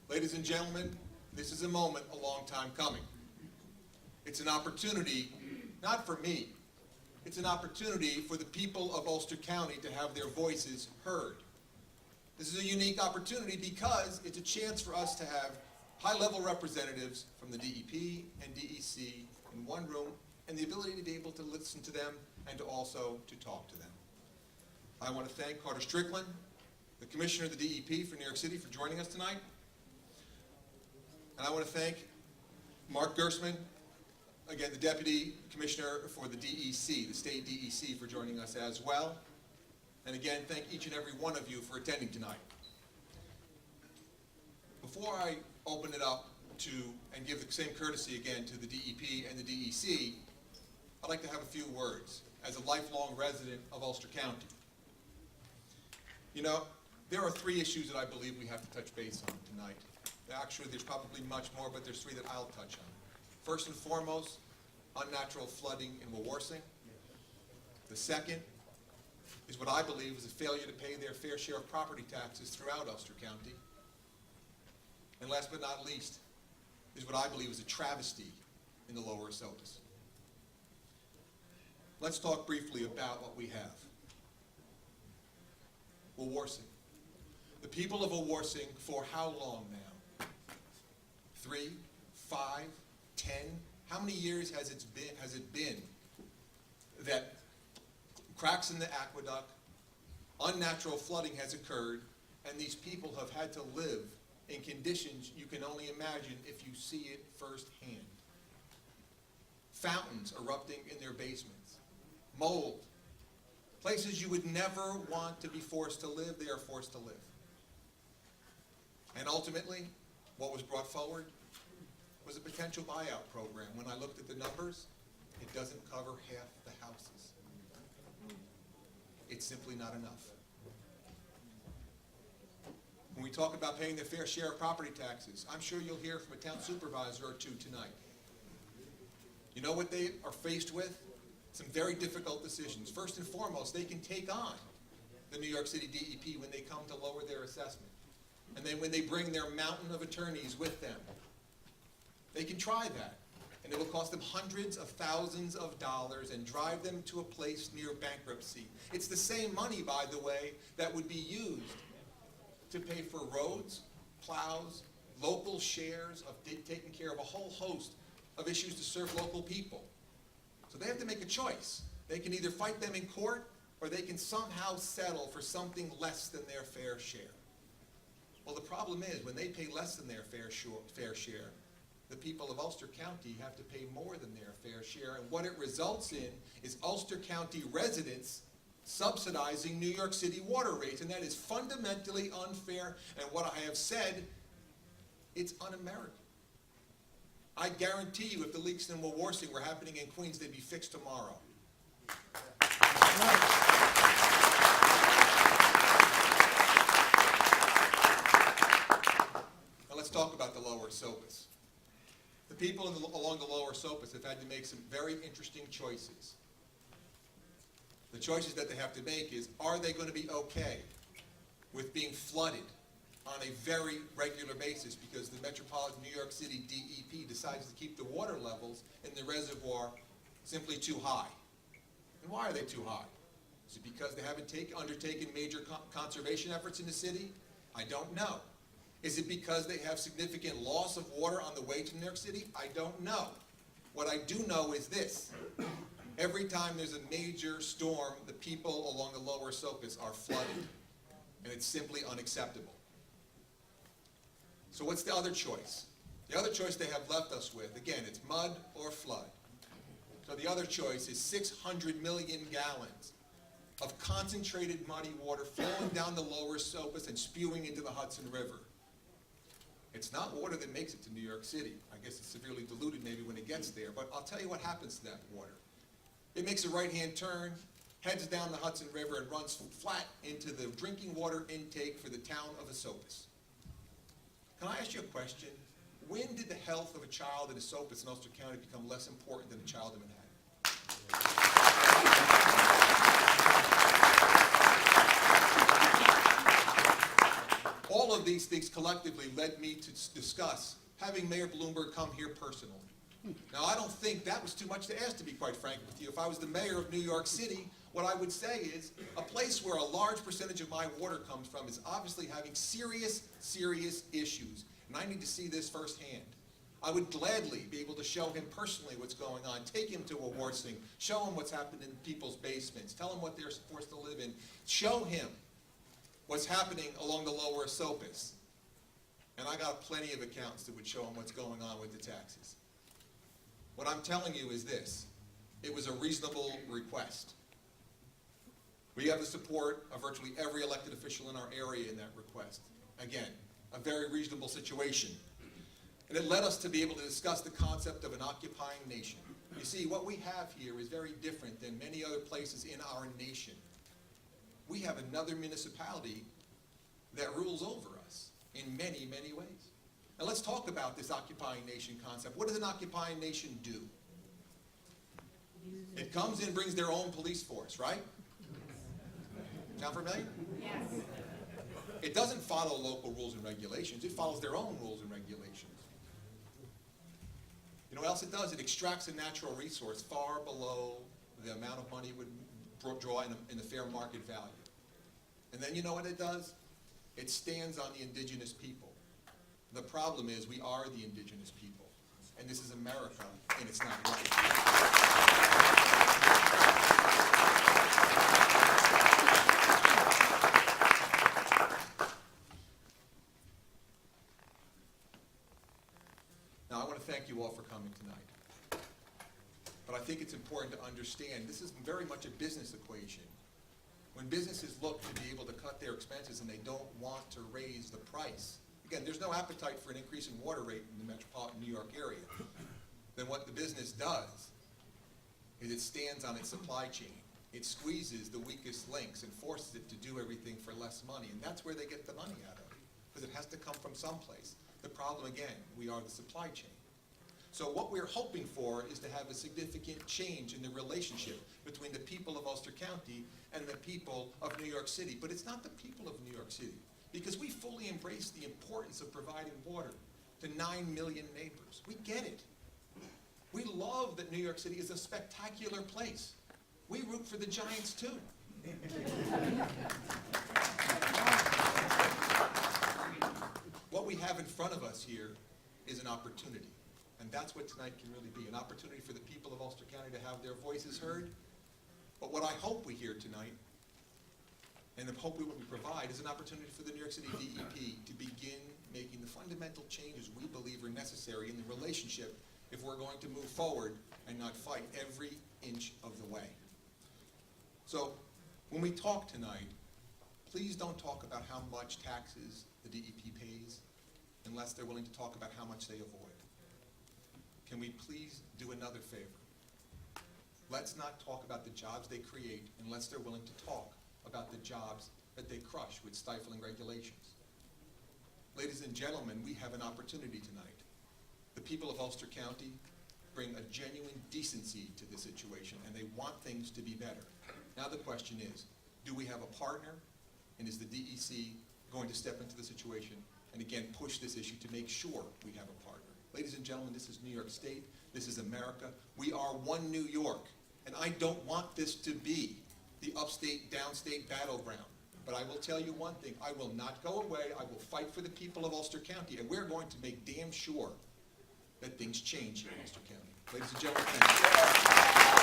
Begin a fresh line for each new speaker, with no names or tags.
Ladies and gentlemen, this is a moment a long time coming. It's an opportunity, not for me, it's an opportunity for the people of Ulster County to have their voices heard. This is a unique opportunity because it's a chance for us to have high-level representatives from the DEP and DEC in one room, and the ability to be able to listen to them and to also to talk to them. I want to thank Carter Strickland, the Commissioner of the DEP for New York City, for joining us tonight. And I want to thank Mark Gersman, again, the Deputy Commissioner for the DEC, the State DEC, for joining us as well. And again, thank each and every one of you for attending tonight. Before I open it up to, and give the same courtesy again to the DEP and the DEC, I'd like to have a few words as a lifelong resident of Ulster County. You know, there are three issues that I believe we have to touch base on tonight. Actually, there's probably much more, but there's three that I'll touch on. First and foremost, unnatural flooding in Wawarsing. The second is what I believe is a failure to pay their fair share of property taxes throughout Ulster County. And last but not least is what I believe is a travesty in the Lower Esopus. Let's talk briefly about what we have. Wawarsing. The people of Wawarsing, for how long now? 3, 5, 10? How many years has it been that cracks in the aqueduct, unnatural flooding has occurred, and these people have had to live in conditions you can only imagine if you see it firsthand? Fountains erupting in their basements, mold, places you would never want to be forced to live, they are forced to live. And ultimately, what was brought forward was a potential buyout program. When I looked at the numbers, it doesn't cover half the houses. It's simply not enough. When we talk about paying their fair share of property taxes, I'm sure you'll hear from a town supervisor or two tonight. You know what they are faced with? Some very difficult decisions. First and foremost, they can take on the New York City DEP when they come to lower their assessment. And then when they bring their mountain of attorneys with them, they can try that. And it will cost them hundreds of thousands of dollars and drive them to a place near bankruptcy. It's the same money, by the way, that would be used to pay for roads, plows, local shares of taking care of a whole host of issues to serve local people. So they have to make a choice. They can either fight them in court, or they can somehow settle for something less than their fair share. Well, the problem is, when they pay less than their fair share, the people of Ulster County have to pay more than their fair share, and what it results in is Ulster County residents subsidizing New York City water rates, and that is fundamentally unfair, and what I have said, it's un-American. I guarantee you, if the leaks in Wawarsing were happening in Queens, they'd be fixed tomorrow. Now let's talk about the Lower Esopus. The people along the Lower Esopus have had to make some very interesting choices. The choices that they have to make is, are they going to be okay with being flooded on a very regular basis because the Metropolitan New York City DEP decides to keep the water levels in the reservoir simply too high? And why are they too high? Is it because they haven't undertaken major conservation efforts in the city? I don't know. Is it because they have significant loss of water on the way to New York City? I don't know. What I do know is this. Every time there's a major storm, the people along the Lower Esopus are flooded, and it's simply unacceptable. So what's the other choice? The other choice they have left us with, again, it's mud or flood. So the other choice is 600 million gallons of concentrated muddy water flowing down the Lower Esopus and spewing into the Hudson River. It's not water that makes it to New York City. I guess it's severely diluted maybe when it gets there, but I'll tell you what happens to that water. It makes a right-hand turn, heads down the Hudson River, and runs flat into the drinking water intake for the town of Esopus. Can I ask you a question? When did the health of a child in Esopus in Ulster County become less important than a child in Manhattan? All of these things collectively led me to discuss having Mayor Bloomberg come here personally. Now, I don't think that was too much to ask, to be quite frank with you. If I was the mayor of New York City, what I would say is a place where a large percentage of my water comes from is obviously having serious, serious issues. And I need to see this firsthand. I would gladly be able to show him personally what's going on, take him to a war scene, show him what's happened in people's basements, tell him what they're forced to live in, show him what's happening along the lower Esopus. And I got plenty of accounts that would show him what's going on with the taxes. What I'm telling you is this: it was a reasonable request. We have the support of virtually every elected official in our area in that request. Again, a very reasonable situation. And it led us to be able to discuss the concept of an occupying nation. You see, what we have here is very different than many other places in our nation. We have another municipality that rules over us in many, many ways. Now let's talk about this occupying nation concept. What does an occupying nation do? It comes in, brings their own police force, right? Sound familiar?
Yes.
It doesn't follow local rules and regulations. It follows their own rules and regulations. You know what else it does? It extracts a natural resource far below the amount of money it would draw in the fair market value. And then you know what it does? It stands on the indigenous people. The problem is we are the indigenous people. And this is America, and it's not right. Now, I want to thank you all for coming tonight. But I think it's important to understand this is very much a business equation. When businesses look to be able to cut their expenses and they don't want to raise the price, again, there's no appetite for an increase in water rate in the metropolitan New York area. Then what the business does is it stands on its supply chain. It squeezes the weakest links and forces it to do everything for less money. And that's where they get the money out of it, because it has to come from someplace. The problem, again, we are the supply chain. So what we're hoping for is to have a significant change in the relationship between the people of Ulster County and the people of New York City. But it's not the people of New York City, because we fully embrace the importance of providing water to 9 million neighbors. We get it. We love that New York City is a spectacular place. We root for the Giants too. What we have in front of us here is an opportunity. And that's what tonight can really be, an opportunity for the people of Ulster County to have their voices heard. But what I hope we hear tonight, and the hope we will provide, is an opportunity for the New York City DEP to begin making the fundamental changes we believe are necessary in the relationship if we're going to move forward and not fight every inch of the way. So when we talk tonight, please don't talk about how much taxes the DEP pays unless they're willing to talk about how much they avoid. Can we please do another favor? Let's not talk about the jobs they create unless they're willing to talk about the jobs that they crush with stifling regulations. Ladies and gentlemen, we have an opportunity tonight. The people of Ulster County bring a genuine decency to the situation, and they want things to be better. Now the question is, do we have a partner, and is the DEC going to step into the situation and again push this issue to make sure we have a partner? Ladies and gentlemen, this is New York State. This is America. We are one New York. And I don't want this to be the upstate, downstate battleground. But I will tell you one thing. I will not go away. I will fight for the people of Ulster County. And we're going to make damn sure that things change here in Ulster County. Ladies and gentlemen, thank you.